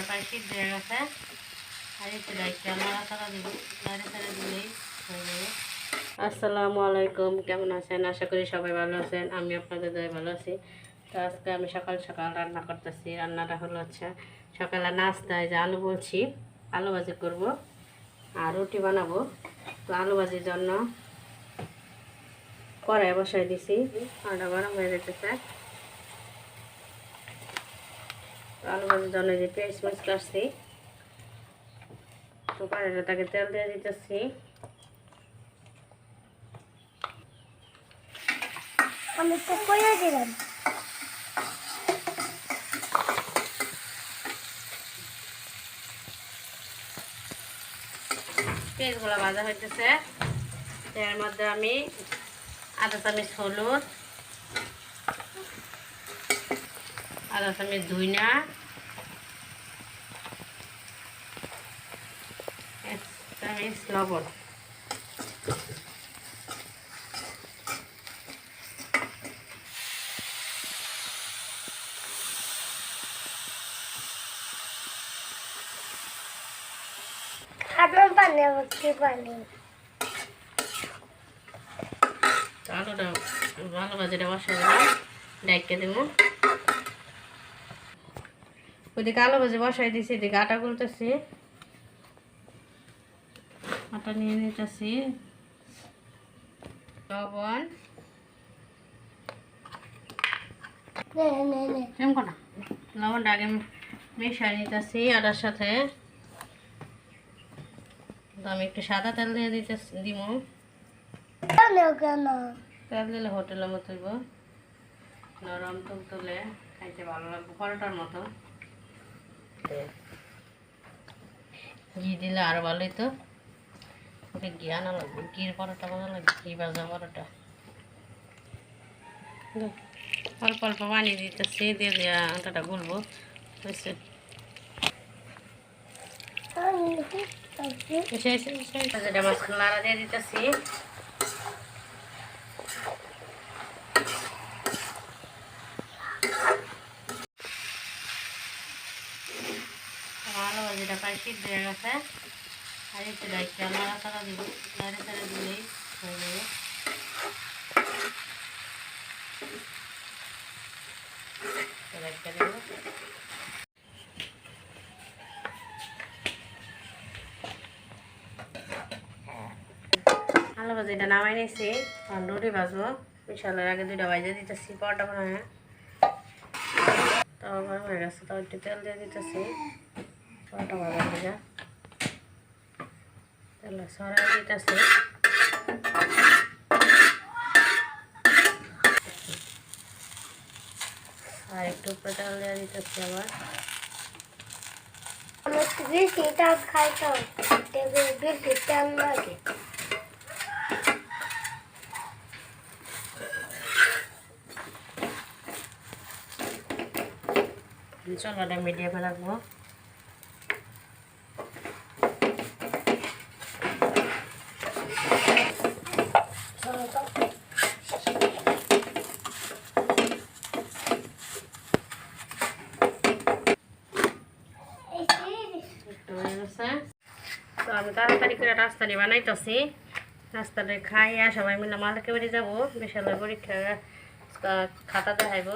প্রায় সিদ্ধ হয়ে গেছে। আর একটু ডাইকে নাড়াচাড়া দিব, নাড়াচাড়া দিলেই হয়ে যাবে। আসসালামু আলাইকুম, কেমন আছেন? আশা করি সবাই ভালো আছেন। আমি আপনাদের দয়ে ভালো আছি। তো আজকে আমি সকাল সকাল রান্না করতেছি। রান্নাটা হলো সকালে নাস্তায় যে আলু বলছি, আলু ভাজি করব আর রুটি বানাবো। তো আলু ভাজির জন্য কড়াই বসাই দিছি, আলুটা গরম হয়ে যেতেছে। আলু ভাজির জন্য যে পেঁয়াজ মরিচ কাটছি, তো কড়াইটাকে তেল দিয়ে দিতেছি। আমি তো কইয়া দিলাম পেঁয়াজগুলো ভাজা হইতেছে। এর মধ্যে আমি আধা চামচ হলুদ, আধা চামচ ধইনা, এক চামচ লবণ, আপনার পানি হচ্ছে পানি আলুটা আলু ভাজিটা বসাই দিলাম, ডাইকে দেবো। ওইদিকে আলু ভাজি বসাই দিছি, এদিকে আটা গুলতেছি, আটা নিয়ে নিতেছি, লবণ, লবণটা আগে মিশিয়ে নিতেছি আটার সাথে। তো আমি একটু সাদা তেল দিয়ে দিব। তেল দিলে হোটেলের মতো হইব, নরম তুলতুলে, খাইতে ভালো লাগবে, পরোটার মতো। ঘি দিলে আরো ভালোই। তো ওকে ঘি আনা লাগবে, ঘির পরোটা বানা লাগবে, ঘি ভাজা পরোটা। অল্প অল্প পানি দিতেছি, দিয়ে দিয়ে আটাটা গুলবো। মাছগুলো নাড়া দিয়ে দিতেছি। আলু ভাজিটা প্রায় সিদ্ধ হয়ে গেছে। আর একটু ডাইকে নাড়াচাড়া দিব, নাড়াচাড়া দিলেই হয়ে যাবে। আলু ভাজিটা নামাই নিয়েছি, রুটি ভাজবো। বিশালের আগে দুইটা ভাজা দিতেছি, পরোটা বানায়। তাও গরম হয়ে গেছে, তাও একটু তেল দিয়ে দিতেছি, পরোটা ভাজা ভেজা তেল সরাই দিতেছি। আর একটু উপরে তেল দিয়ে দিতেছি আবার। বেশি তেল খাইতো, বেশি তেল লাগে। চলাটা মিডিয়ামে রাখবো। তো আমি তাড়াতাড়ি করে রাস্তাটি বানাইতেছি। রাস্তাটা খাইয়া সবাই মিলে মালিকে বাড়ি যাবো, বিশালের পরীক্ষা খাতা দেখাইব।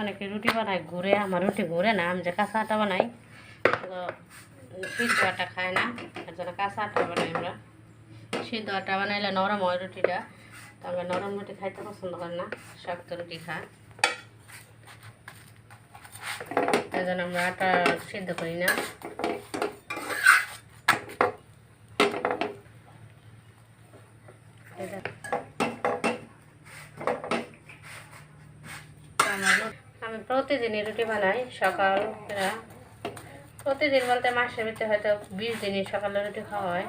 অনেকে রুটি বানায় ঘুরে, আমার রুটি ঘুরে না। আমি যে কাঁচা আটা বানাই, সিদ্ধ আটা খায় না, তার জন্য কাঁচা আটা বানাই আমরা। সিদ্ধ আটা বানাইলে নরম হয় রুটিটা, তো আমরা নরম রুটি খাইতে পছন্দ করি না, শক্ত রুটি খাই। তাই জন্য আমরা আটা সিদ্ধ করি না। আমি প্রতিদিনই রুটি বানাই সকাল প্রতিদিন বলতে মাসের ভিতরে হয়তো 20 দিনই সকালে রুটি খাওয়া হয়।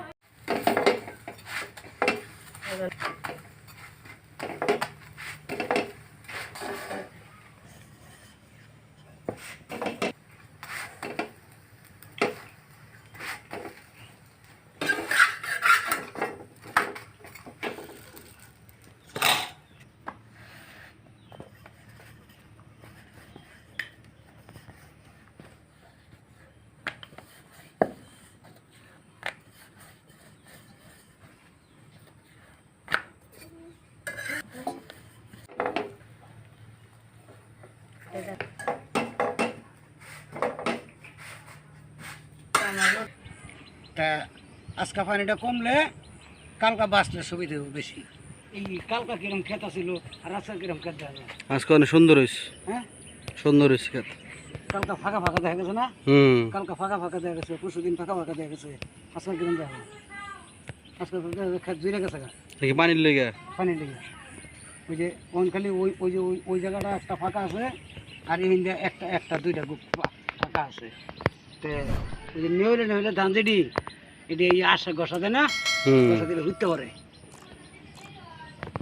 তা আজকা পানিটা কমলে কালকা বাঁচলে সুবিধা হবে বেশি। এই কালকা কিরম ক্ষেত ছিল আর আজকে কিরম ক্ষেত দেখা যায়। আজকে অনেক সুন্দর হয়েছে, হ্যাঁ সুন্দর হয়েছে খেত। কালকা ফাঁকা ফাঁকা দেখা গেছে না? কালকা ফাঁকা ফাঁকা দেখা গেছে, পরশু দিন ফাঁকা ফাঁকা দেখা গেছে। আজকে কিরম দেখা যায়? আজকে ক্ষেত জুড়ে গেছে গা দেখি পানির লেগে, পানির লেগে। ওই যে খালি ওই ওই যে ওই জায়গাটা একটা ফাঁকা আছে আর এই একটা একটা দুইটা গ্রুপ ফাঁকা আছে। তো ওই যে নেউলে ধান যেটি এটি এই আশা গসা দেয় না, গসা দিলে ঘুরতে পারে।